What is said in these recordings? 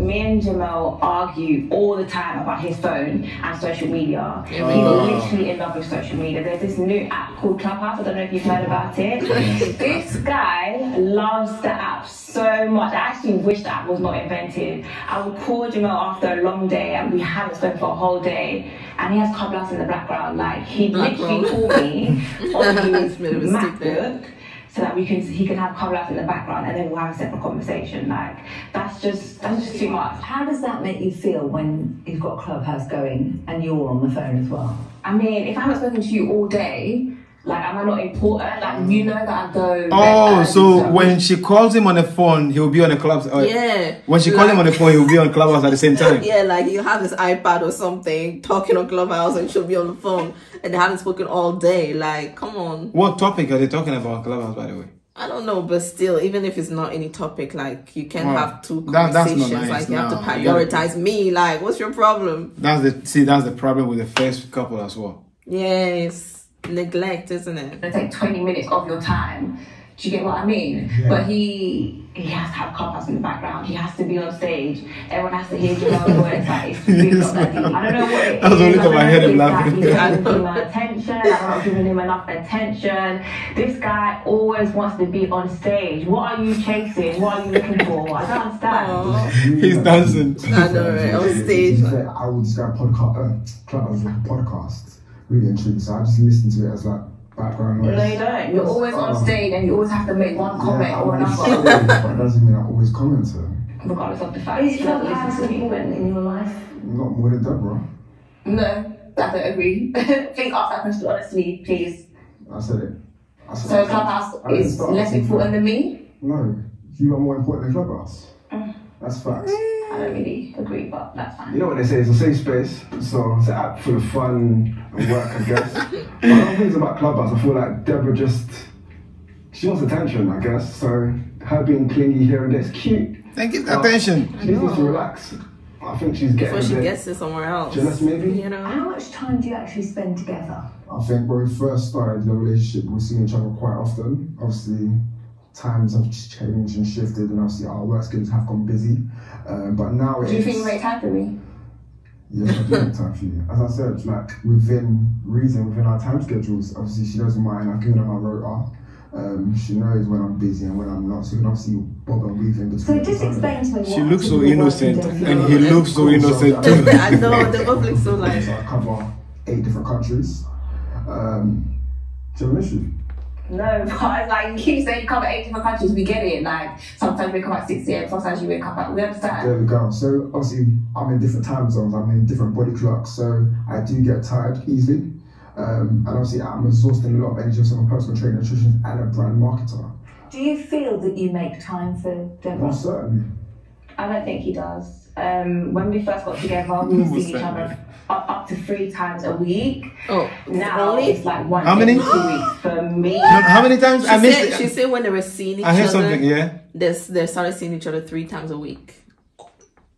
me and Jamel argue all the time about his phone and social media. He's literally in love with social media. There's this new app called Clubhouse. I don't know if you've heard about it. This guy loves the app so much. I actually wish the app was not invented. I would call Jamel after a long day and we haven't spoken for a whole day, and he has Clubhouse in the background. Like, he'd literally call me on his MacBook so that he can have Clubhouse in the background, and then we'll have a separate conversation. Like, that's just too much. How does that make you feel when you've got Clubhouse going and you're on the phone as well? I mean, if I haven't spoken to you all day, like, am I not important? Like, you know that I go... Oh, so when she calls him on the phone, he'll be on the club. Yeah. When she calls him on the phone, he'll be on Clubhouse at the same time. Yeah, like you have his iPad or something, talking on Clubhouse, and she'll be on the phone, and they haven't spoken all day. Like, come on. What topic are they talking about on Clubhouse, by the way? I don't know, but still, even if it's not any topic, like, you can have two conversations. That's not nice. Like, you have to prioritize me. Like, what's your problem? That's the problem with the first couple as well. Yes. Neglect, isn't it? It'll take 20 minutes of your time. Do you get what I mean? Yeah. But he has to have Clubhouse in the background. He has to be on stage. Everyone has to hear Jamel's voice. Like, it's really not that deep. I don't know what it is. I was only got my head and laughing. He's not giving him attention. I'm not giving him enough attention. This guy always wants to be on stage. What are you chasing? What are you looking for? I don't understand. He's dancing. I know, right? On stage. I would describe Clubhouse as like a podcast. Really and truly. So I just listen to it as like background noise. No, you don't. You're always on stage and you always have to make one comment or another. But it doesn't mean I always comment. Regardless of the fact. Is Clubhouse important in your life? Not more than Deborah. No, I don't agree. Please ask that question honestly, please. I said it. So Clubhouse is less important than me? No, you are more important than Clubhouse. That's facts. I don't really agree, but that's fine. You know what they say, it's a safe space, so it's an app full of fun and work, I guess. But other things about Clubhouse, I feel like Deborah she wants attention, I guess, so her being clingy here and there is cute. Thank you, attention. She needs to relax. I think she's getting before she gets it somewhere else. Jealous, maybe? You know? How much time do you actually spend together? I think when we first started the relationship, we were seeing each other quite often. Obviously, times have changed and shifted, and obviously our work schedules have gone busy. But now do you think you make time for me? Yes, I do make time for you. As I said, like within reason, within our time schedules, obviously she knows mine, I give her my rota. She knows when I'm busy and when I'm not, so you can obviously bob and weave in between. So just explain to me she looks so innocent, and he looks so innocent too. I know, they both look so nice. So I cover 8 different countries. Do you have an issue? No, but like, you keep saying you cover 8 different countries, we get it. Like, sometimes we come at 6 a.m, sometimes you wake up at, we understand. There we go. So obviously I'm in different time zones, I'm in different body clocks, so I do get tired easily. And obviously I'm exhausting a lot of energy, so I'm a personal trainer, nutritionist and a brand marketer. Do you feel that you make time for Deborah? Most certainly. I don't think he does. When we first got together, we would see each other up to 3 times a week. Oh, now it's like 1 How many? every 2 weeks for me. How many times? She said when they were seeing each other. I heard something, yeah. They started seeing each other 3 times a week.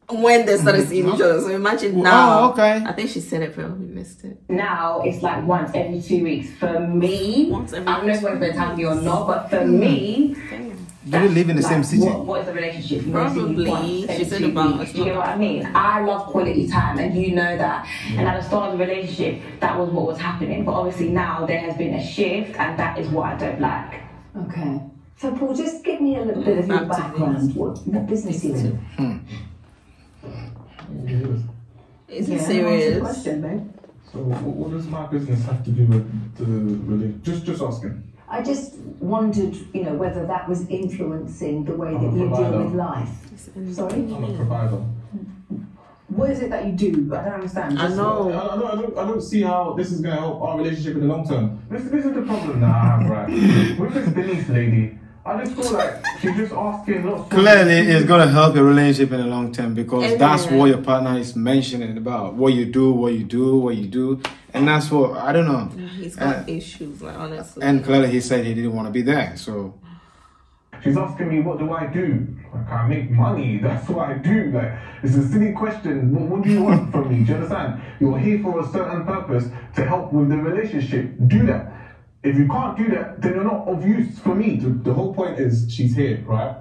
When they started seeing each other, so imagine now. Oh, okay. I think she said it, but we missed it. Now it's like once every 2 weeks for me. Once every I don't know if it's time for you or not, but for me. Do we live in the same city? What is the relationship? Probably. She said about us. Do you get what I mean? I love quality time, and you know that. And at the start of the relationship, that was what was happening. But obviously now there has been a shift, and that is what I don't like. Okay. So Paul, just give me a little bit of your background. What business are you in? Is it serious? Question, babe. So what does my business have to do with the relationship? Just asking. I just wondered, whether that was influencing the way that you deal with life. Sorry? I'm a provider. What is it that you do? I don't understand. I know. I don't see how this is going to help our relationship in the long term. This is the problem that I have, right? With this Denise lady, I just feel like she's just asking lots of... Clearly, it's going to help your relationship in the long term, because that's what your partner is mentioning about. What you do. And that's what, I don't know. He's got issues, like, honestly. And clearly he said he didn't want to be there, so... She's asking me, what do I do? Like, I make money, that's what I do. Like, it's a silly question. What do you want from me? Do you understand? You're here for a certain purpose to help with the relationship. Do that. If you can't do that, then you're not of use for me. The whole point is she's here, right?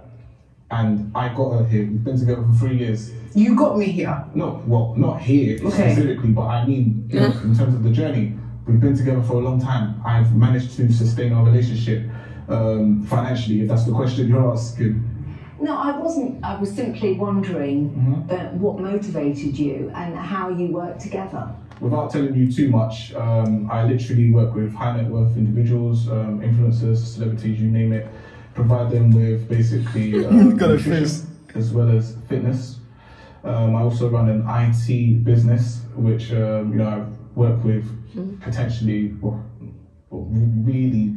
and I got her here. We've been together for 3 years. You got me here. No, well, not here specifically, but I mean, you know, in terms of the journey, we've been together for a long time. I've managed to sustain our relationship financially, if that's the question you're asking. No, I wasn't. I was simply wondering what motivated you and how you work together. Without telling you too much, I literally work with high net worth individuals, influencers, celebrities, you name it. Provide them with basically nutrition as well as fitness. I also run an IT business, which you know, I work with potentially really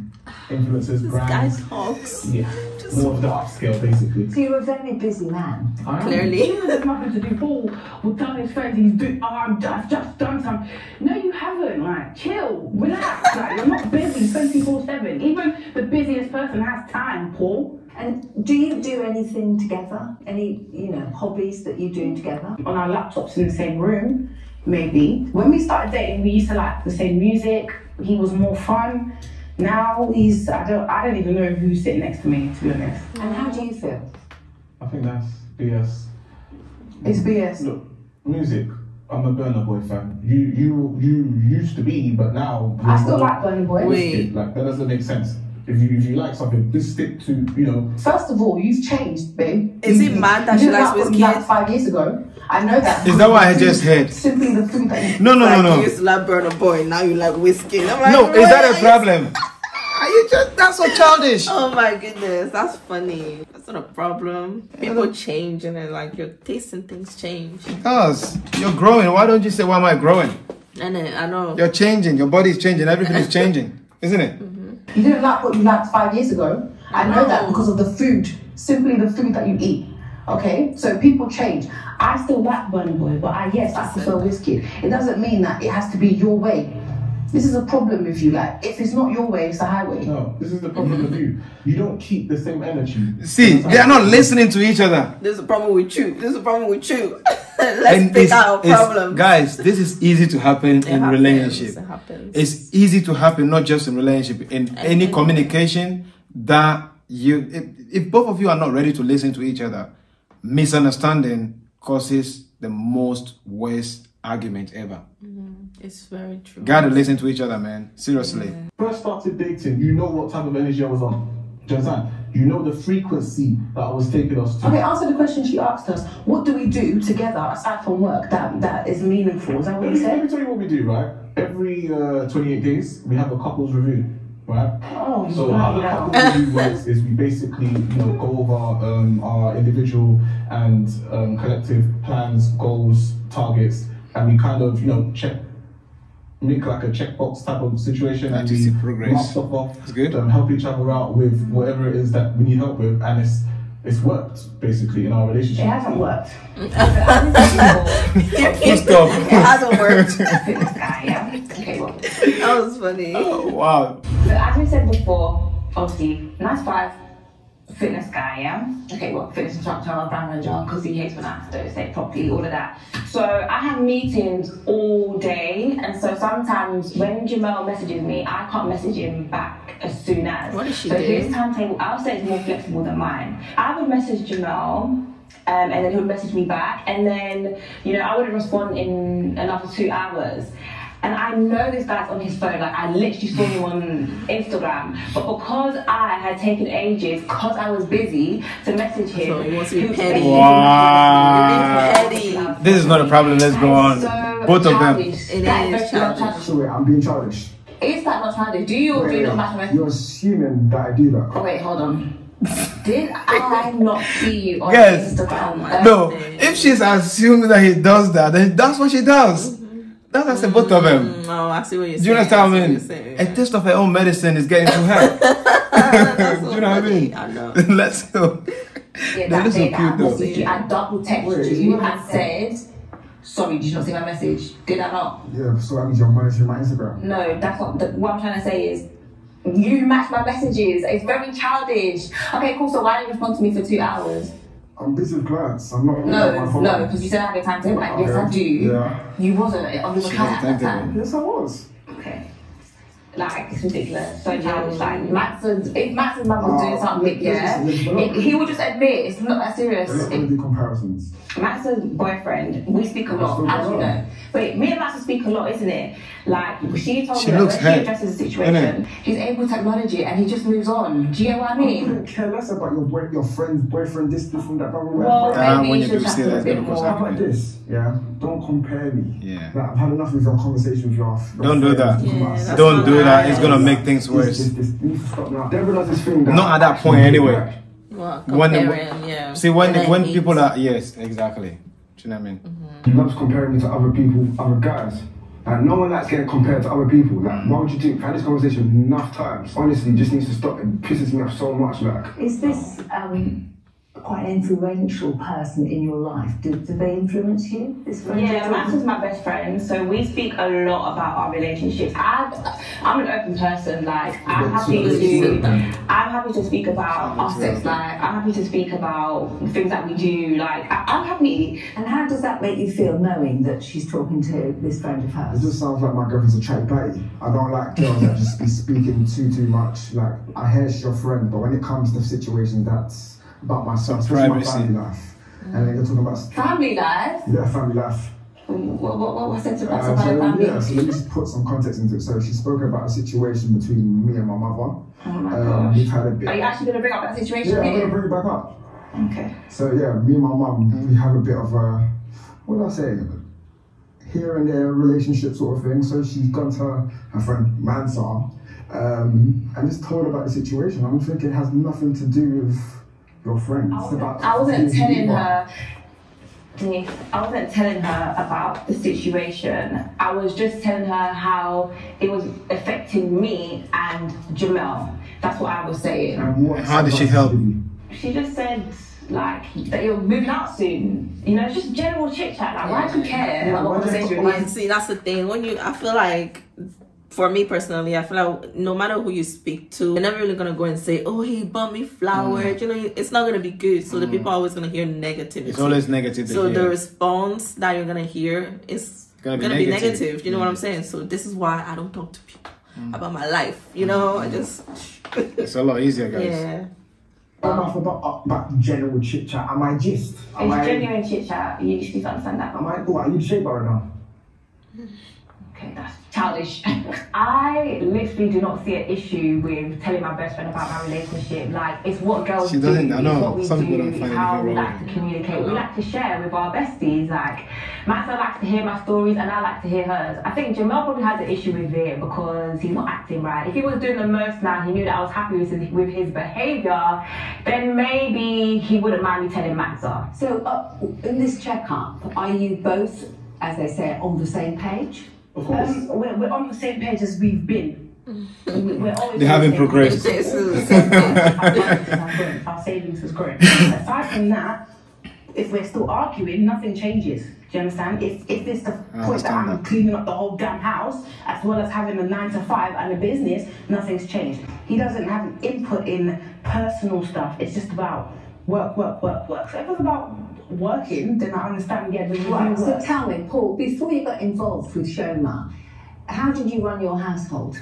influencers, brands. Guy talks. Yeah, more of the upscale basically. So you're a very busy man. Clearly. He has nothing to do. Paul will tell his friends he's doing. Oh, I've just done something. No, you haven't. Like, chill, relax. Like, you're not busy 24/7. Even the busiest person has time, Paul. And do you do anything together? Any, hobbies that you do together? On our laptops in the same room, maybe. When we started dating, we used to like the same music. He was more fun. Now he's, I don't even know who's sitting next to me, to be honest. And how do you feel? I think that's BS. It's BS. Look, music. I'm a Burna Boy fan. You used to be, but now I still like Burna Boy. Wait. Like, that doesn't make sense. If you like something, just stick to, you know. First of all, you've changed, babe. Is it mad that she likes what you Wizkid? liked 5 years ago. I know that. Is that what I just heard? Simply the food that you... No. You used to like Burna Boy, now you like Wizkid. I'm like, No, is that a "What?" problem? Are you just, that's so childish. Oh my goodness, that's funny. That's not a problem. People change and then like your taste in things change. Because you're growing. Why don't you say, why am I growing? And then I know. You're changing. Your body's changing. Everything is changing. Isn't it? You didn't like what you liked 5 years ago. I know that because of the food. Simply the food that you eat. Okay? So people change. I still like Burna Boy, but I prefer Wizkid. It doesn't mean that it has to be your way. This is a problem with you. Like, if it's not your way, it's the highway. No, this is the problem with you. You don't keep the same energy. See, they are not listening to each other. There's a problem with you. There's a problem with you. Let's pick out our problems. Guys, this is easy to happen in happens, relationship. it happens. It's easy to happen not just in relationship, in any communication that if both of you are not ready to listen to each other, misunderstanding causes the most worst argument ever. It's very true. Gotta listen to each other, man. Seriously. First started dating, you know what type of energy I was on. Do you understand? You know the frequency that I was taking us to. Okay, answer the question she asked us. What do we do together aside from work that is meaningful? Is that what you Let said? me tell you what we do, right? Every 28 days, we have a couples review, right? Oh, So how the couples review works is we basically, go over our individual and collective plans, goals, targets, and we kind of, make like a checkbox type of situation, and to we see progress. mark stuff off. That's good. Help each other out with whatever it is that we need help with, and it's worked basically in our relationship. It hasn't worked. Stop. It hasn't worked. Fitness guy, yeah? Okay, well. That was funny. Oh, wow. So as we said before, obviously, nice 5, fitness guy, yeah? Okay, well, fitness instructor, brand manager, because he hates when I don't say it properly, all of that. So I have meetings all day, and so sometimes when Jamel messages me, I can't message him back as soon as. What does she so do? his timetable, I'll say, it's more flexible than mine. I would message Jamel, and then he would message me back, and then, I wouldn't respond in another 2 hours. And I know this guy's on his phone, like I literally saw him on Instagram. But because I had taken ages, because I was busy to message him. So he wants to be was petty. basically- Wow. Petty. This is not a problem. Let's go on. So Both of them. childish. It That is very childish. So wait, I'm being childish. Is that not childish? Do you or do you not match my message? You're assuming that I do that. Oh wait, hold on. Did I not see you on Yes. Instagram? No, if she's assuming that he does that, then that's what she does. That's the both of them. Oh, I see what you're saying. Do you understand what I mean? I see what you're saying. A taste of her own medicine is getting to her. That's so Do you know what I funny. mean? I know. Let's go. Yeah, No, that this is day that cute I though. messaged you, I double texted you and said, sorry, did you not see my message? Did I not? Yeah, so that means you're monitoring my Instagram. No, that's not what I'm trying to say is you match my messages. It's very childish. Okay, cool. So why didn't you respond to me for 2 hours? I'm busy with clients. I'm not. No, because you said I have a timetable. And yes, I do. Yeah. You wasn't on the client at that time. Yes, I was. Okay. like, it's ridiculous. So childish. Like, if Max's mum was doing something, he would just admit it's not that serious. We're not going to do comparisons. Max's boyfriend, we speak a lot, as you know. Wait, me and Max speak a lot, isn't it? Like, she told me that when she addresses the situation, he's able to acknowledge it and he just moves on. Do you get what I mean? I couldn't care less about your friend's boyfriend, this and that. Well, maybe you should have to a bit more. How about this? Yeah, don't compare me. Yeah. Like, I've had enough of your conversation with your Don't do that. Yeah, Don't do that. It's gonna make things worse. You need to stop now. Deborah does this thing that Not at that point anyway. Well, When comparing, yeah. See, when people are, yes, exactly. Do you know what I mean? he loves comparing me to other people, other guys. And no one likes getting compared to other people. Like, why would you do? I've had this conversation enough times. Honestly, it just needs to stop. It pisses me off so much. Like, Is this quite an influential person in your life? Do they influence you? This friend? Yeah, Max is my best friend, so we speak a lot about our relationships. I'm an open person. Like, I'm happy to speak about our sex life. I'm happy to speak about things that we do. Like, I'm happy. And how does that make you feel knowing that she's talking to this friend of it hers? just sounds like my girlfriend's a chatty patty. I don't like girls that just be speaking too much. Like, I hear she's your friend, but when it comes to situations that's about myself, especially my family life, and then you're talking about Family life? yeah, family life. What's it about So family? yeah, so let me just put some context into it. So she spoke about a situation between me and my mother. Oh my gosh. We've had a bit. Are you actually going to bring up that situation Yeah, I'm here? gonna bring it back up. Okay. So yeah, me and my mum, we have a bit of a, what do I say, here and there relationship sort of thing. So she's gone to her friend Mansa, and just told her about the situation. I'm thinking it has nothing to do with your friend. I wasn't telling her. I wasn't telling her about the situation. I was just telling her how it was affecting me and Jamel. That's what I was saying. How did she help? She just said, like, that you're moving out soon. You know, it's just general chit chat. Like, why do you care about what conversation And see, that's the thing. I feel like, for me personally, I feel like no matter who you speak to, you're never really gonna go and say, "Oh, he bought me flowers." You know, it's not gonna be good. So the people are always gonna hear negativity. It's always negative. So the response that you're gonna hear is gonna be negative. You know what I'm saying? So this is why I don't talk to people about my life. You know, I just. It's a lot easier, guys. Yeah. About general chit chat. Am I gist? It's genuine chit chat. You just need to understand that. Am I? What, are you shape right now? Okay, that's childish. I literally do not see an issue with telling my best friend about my relationship. Like, it's what girls She doesn't, do. I know, It's what we some people do. don't find It's how anything we wrong like with to communicate. We like to share with our besties. Like, Maxa likes to hear my stories and I like to hear hers. I think Jamel probably has an issue with it because he's not acting right. If he was doing the most now, he knew that I was happy with his behaviour, then maybe he wouldn't mind me telling Maxa. So in this checkup, are you both, as they say, on the same page? Of course. We're on the same page as we've been. We're always They haven't progressed. Our savings has grown. Aside from that, if we're still arguing, nothing changes. Do you understand? If it's the point that I'm cleaning up the whole damn house, as well as having a 9 to 5 and a business, nothing's changed. He doesn't have an input in personal stuff. It's just about work. So if it's about working, then I understand. Yeah, Right. So tell me, Paul, before you got involved with Shoma, how did you run your household?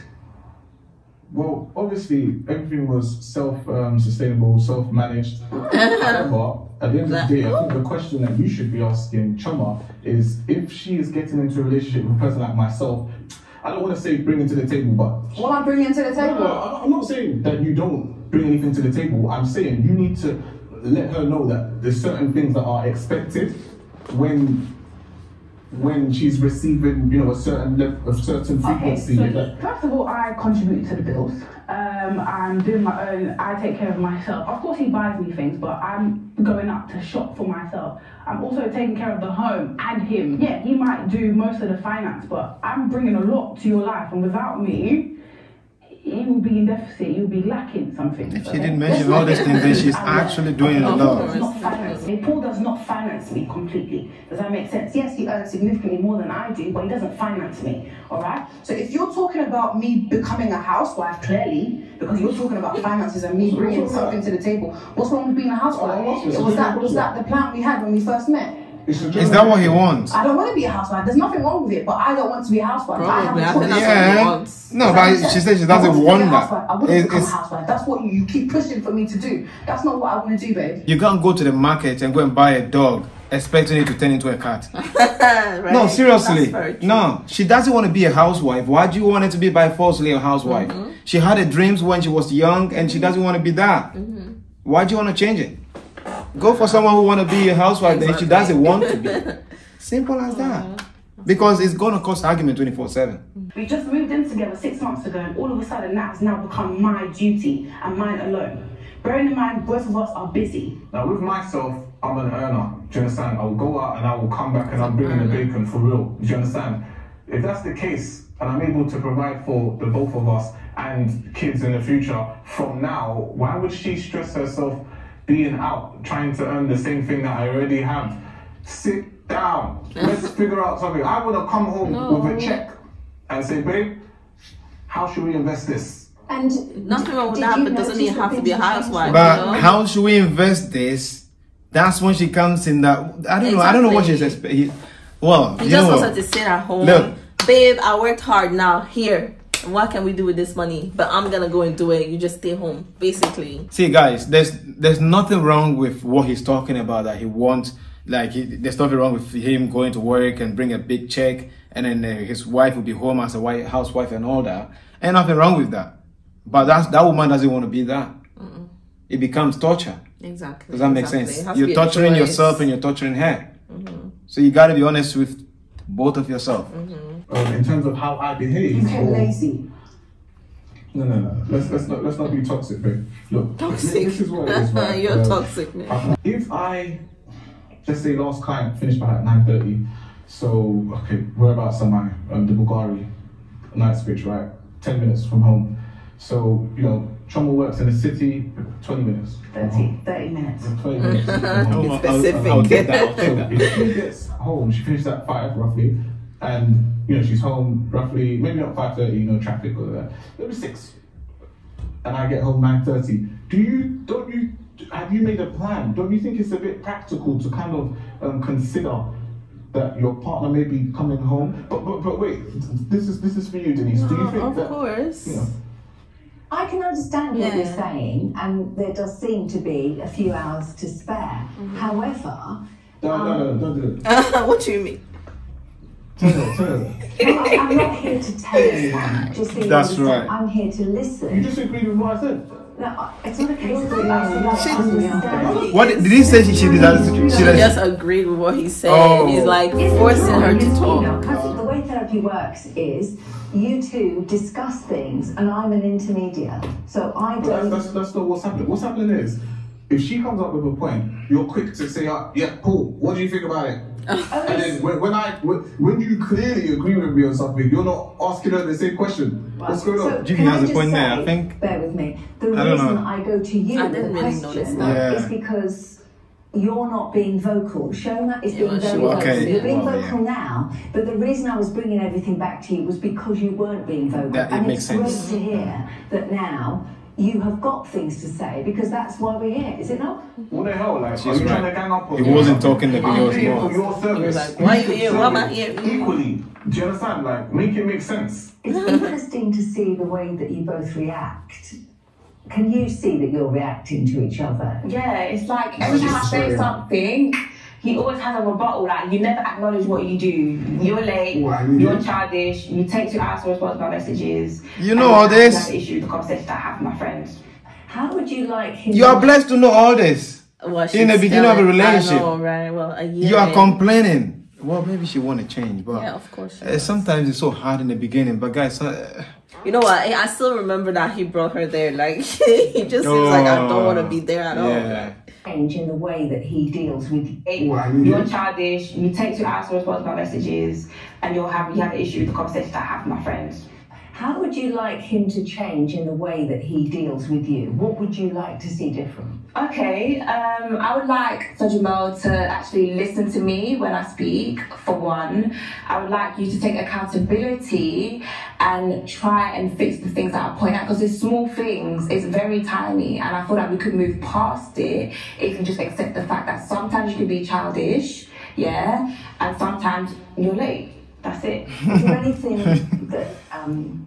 Well, obviously, everything was self-sustainable, self-managed. However, at the end of the day, I think the question that you should be asking Choma is if she is getting into a relationship with a person like myself, I don't want to say bring it to the table, but... What I'm bringing to the table? No, I'm not saying that you don't bring anything to the table. I'm saying you need to let her know that there's certain things that are expected when she's receiving, you know, a certain level, a certain frequency. Okay, so first of all, I contribute to the bills. I'm doing my own. I take care of myself. Of course, he buys me things, but I'm going out to shop for myself. I'm also taking care of the home and him. Yeah, he might do most of the finance, but I'm bringing a lot to your life, and without me, you will be in deficit, you'll be lacking something. If she didn't mention all these things, then she's actually doing a lot. Paul does not finance me completely. Does that make sense? Yes, he earns significantly more than I do, but he doesn't finance me, all right? So if you're talking about me becoming a housewife, clearly, because you're talking about finances and me bringing something to the table, what's wrong with being a housewife? Was that the plan we had when we first met? Is that what he wants? I don't want to be a housewife. There's nothing wrong with it, but I don't want to be a housewife. I have Probably. a I think choice. that's what he wants. No, but she said she doesn't want that. I wouldn't become a housewife. That's what you keep pushing for me to do. That's not what I want to do, babe. You can't go to the market and go and buy a dog expecting it to turn into a cat. Right. No, seriously. That's very true. No, she doesn't want to be a housewife. Why do you want her to be by forcefully a housewife? She had her dreams when she was young and she doesn't want to be that. Why do you want to change it? Go for someone who want to be a housewife that she doesn't want to be. Simple as that. Because it's going to cause argument 24/7. We just moved in together 6 months ago, and all of a sudden that has now become my duty and mine alone. Bearing in mind, both of us are busy. Now with myself, I'm an earner. Do you understand? I'll go out and I will come back and I'm bringing the bacon for real. Do you understand? If that's the case, and I'm able to provide for the both of us and kids in the future from now, why would she stress herself being out, trying to earn the same thing that I already have? Sit down. Let's figure out something. I want to come home with a check and say, babe, how should we invest this? And Nothing wrong with did that, you but doesn't notice he have that to be a things changed? housewife? But you know? how should we invest this? That's when she comes in that. I don't know. I don't know what she's expecting. Well, He you just know wants her what? to sit at home. Look. Babe, I worked hard now. Here. What can we do with this money? But I'm gonna go and do it. You just stay home, basically. See, guys, there's nothing wrong with what he's talking about that he wants. Like, there's nothing wrong with him going to work and bring a big check, and then his wife will be home as a housewife and all that. Ain't nothing wrong with that. But that woman doesn't want to be that. It becomes torture. Exactly. Does that make Exactly. It sense? has to You're be a torturing choice. yourself and you're torturing her. So you got to be honest with both of yourself. In terms of how I behave. You get or- lazy. No. Let's not be toxic, babe. Look, Toxic. This is what it is, right? You're toxic, man. If let's say last client finished by like 9:30, so okay, whereabouts am I? The Bulgari, Knightsbridge, right? 10 minutes from home. So Chomel works in the city, 20 minutes. 30 minutes. 20 minutes. from home. Specific. I'll take that. I'll take So that. if she gets home, she finishes at 5 roughly, and she's home roughly, maybe not 5:30, traffic or that, maybe 6, and I get home 9:30. Have you made a plan? Don't you think it's a bit practical to kind of consider that your partner may be coming home? But wait, this is for you, Denise. Do you think of that? course. I can understand what Yeah. you're saying, and there does seem to be a few hours to spare. However, No, don't do it. What do you mean? Tell her. I'm not here to tell anyone. Just so you That's understand, right. I'm here to You listen. disagree with what I said? No, it's not a case of understand. What did he say? She does. She just agreed with what he said. Oh. He's like Yes, forcing her yes, to you know, talk. 'cause the way therapy works is you two discuss things, and I'm an intermediate, so I But don't. that's not what's happening. What's happening is, if she comes up with a point, you're quick to say, yeah, cool, what do you think about it? And then when you clearly agree with me on something, you're not asking her the same question. What's going on? Jimmy can has I a just point there, say, I think. Bear with me. The I don't reason know. I go to you I with didn't the really question notice that. is because you're not being vocal. Shona is being she very was, vocal. Okay. You're being Well, vocal now, but the reason I was bringing everything back to you was because you weren't being vocal. That- it and makes it's sense. great to hear that now you have got things to say, because that's why we're here, is it not? What the hell? Like, She's are you trying right. to gang up on He me? wasn't talking, the I'm video was paying more. for your service. He was like, why you here? Why am I Service here? Equally. Do you understand? Like, make it make sense. It's interesting to see the way that you both react. Can you see that you're reacting to each other? Yeah, it's like every time I say something, he always has a rebuttal. Like, you never acknowledge what you do. You're late, What, you you're do? childish, you take 2 hours to respond to my messages. You know all and this? That's the issue, the conversation that I have with my friends. How would you like him You are blessed to know all this. Well, In the she's beginning of a still- relationship. I know, right? Well, a year. You are in. complaining. Well, maybe she want to change, but Yeah, of course. sometimes it's so hard in the beginning. But guys, You know what? I still remember that he brought her there. Like he just seems like I don't want to be there at all. yeah. change in the way that he deals with you? What, you You're do? childish, you take 2 hours to respond to my messages, and you have an issue with the conversation that I have with my friends. How would you like him to change in the way that he deals with you? What would you like to see different? Okay, I would like for Jamal to actually listen to me when I speak, for one. I would like you to take accountability and try and fix the things that I point out, because it's small things, it's very tiny, and I feel like we could move past it if you just accept the fact that sometimes you can be childish yeah, and sometimes you're late. That's it. Is there anything that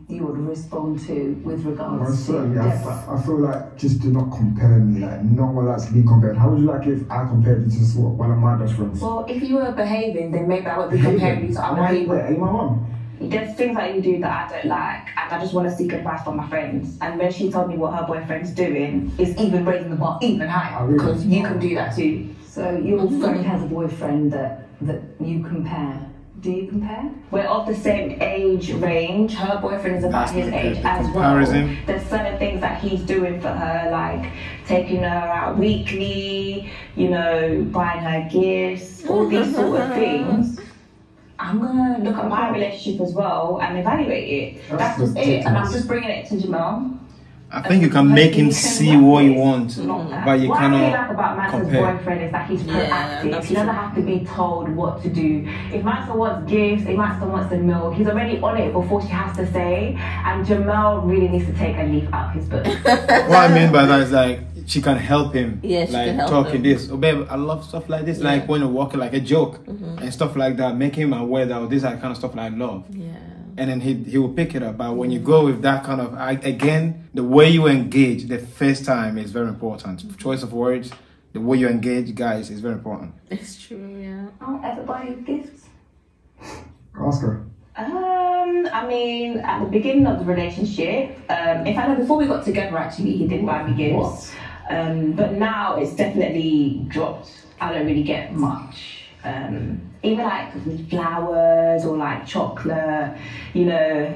you would respond to with regards to Deborah? I feel like just do not compare me. Like no one likes being compared. How would you like if I compared you to one of my best friends? Well, if you were behaving, then maybe I would be comparing you to other people. Are you my mum? There's things that you do that I don't like, and I just want to seek advice from my friends. And when she told me what her boyfriend's doing, it's even raising the bar even higher, because you can do that too. So your friend has a boyfriend that you compare. Do you compare? We're of the same age range. Her boyfriend is about his age as well. There's certain things that he's doing for her, like taking her out weekly, you know, buying her gifts, all these sort of things. I'm gonna look at my relationship as well and evaluate it. That's just it. And I'm just bringing it to Jamal. I think you can make him see what you want, but you what cannot I really like about Mansa's compare. boyfriend is that he's proactive. He doesn't have to be told what to do. If Mansa wants gifts, if Mansa wants a meal, he's already on it before she has to say. And Jamal really needs to take a leaf out his book. What I mean by that is like she can help him. Yeah, she like can help talking him. this. Oh babe, I love stuff like this. Like when you're walking like a joke and stuff like that. Make him aware that this is the kind of stuff like I love. Yeah. And then he will pick it up. But when you go with that kind of, again, the way you engage the first time is very important. Choice of words, the way you engage, guys, is very important. It's true, yeah. I'll ever buy you gifts. Ask her. I mean, at the beginning of the relationship, in fact, no, before we got together, actually, he did buy me gifts. But now it's definitely dropped. I don't really get much. Even like with flowers or like chocolate, you know.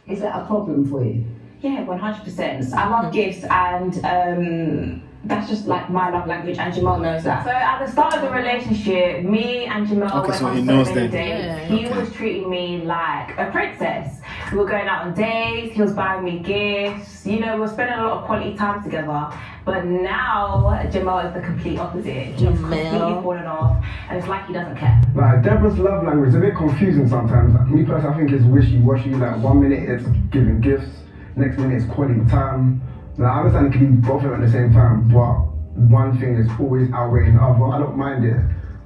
Is that a problem for you? Yeah, 100%. I love gifts, and that's just like my love language, and Jamal knows that. So at the start of the relationship, me and Jamal went on so many dates. He was treating me like a princess. We were going out on dates, he was buying me gifts, you know, we were spending a lot of quality time together. But now, Jamal is the complete opposite. He's completely fallen off, and it's like he doesn't care. Like, Deborah's love language is a bit confusing sometimes. Like, me personally, I think it's wishy-washy. Like, 1 minute it's giving gifts, next minute it's quality time. Like, I understand it can be both of them at the same time, but one thing is always outweighing the other. I don't mind it,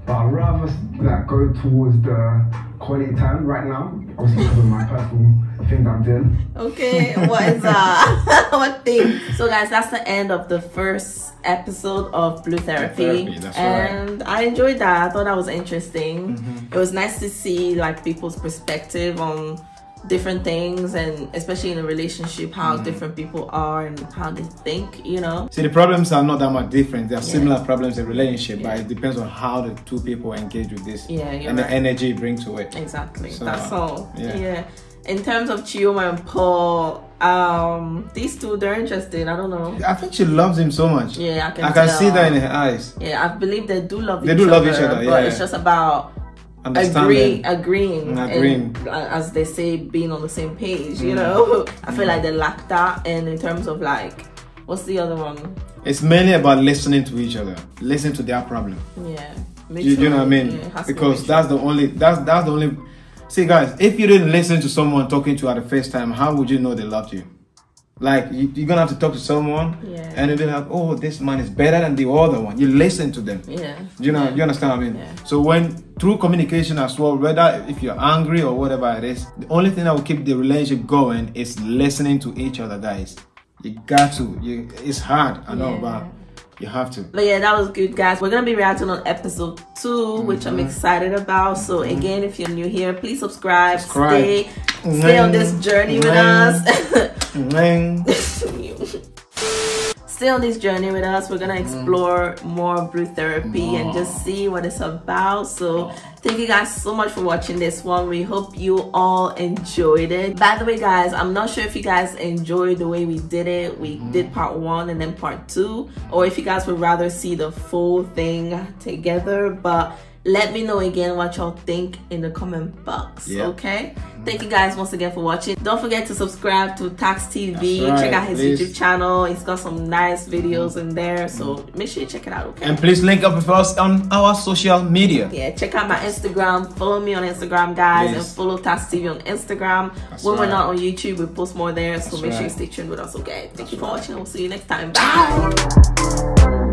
but I'd rather like go towards the quality time right now, obviously because of my personal things I'm doing. Okay, what is what thing? So guys, that's the end of the first episode of Blue Therapy. And I enjoyed that. I thought that was interesting. It was nice to see like people's perspective on different things, and especially in a relationship, how different people are and how they think, you know. See, the problems are not that much different. There are similar problems in relationship, but it depends on how the two people engage with this and the energy you bring to it. Exactly. So, that's all. In terms of Chioma and Paul, these two, they're interesting. I don't know. I think she loves him so much. Yeah, I can see that in her eyes. Yeah, I believe they do love each other. They do love each other, but it's just about agreeing, and, as they say, being on the same page, you know. I feel like they lack that. And in terms of like, what's the other one? It's mainly about listening to each other, listening to their problem. Yeah, you know what I mean? Because that's the only. See, guys, if you didn't listen to someone talking to you at the first time, how would you know they loved you? Like, you're gonna have to talk to someone, and they'll be like, oh, this man is better than the other one. You listen to them. You know, you understand what I mean? So through communication as well, whether if you're angry or whatever it is, the only thing that will keep the relationship going is listening to each other, guys. You got to. It's hard, I know, but you have to. But yeah, that was good, guys. We're gonna be reacting on episode 2, which I'm excited about. So again, if you're new here, please subscribe. Stay on this journey with us. Stay on this journey with us. We're gonna explore more Blue Therapy and just see what it's about. So thank you guys so much for watching this one. We hope you all enjoyed it. By the way, guys, I'm not sure if you guys enjoyed the way we did it. We did part 1 and then part 2, or if you guys would rather see the full thing together. But let me know again what y'all think in the comment box. Okay, thank you guys once again for watching. Don't forget to subscribe to Tax TV. Check out his YouTube channel. He's got some nice videos in there, so make sure you check it out. Okay, and please link up with us on our social media. Check out my Instagram. Follow me on Instagram, guys, and follow Tax TV on Instagram. When we're not on YouTube, we post more there, so make sure you stay tuned with us. Okay, thank you for watching. We'll see you next time. Bye.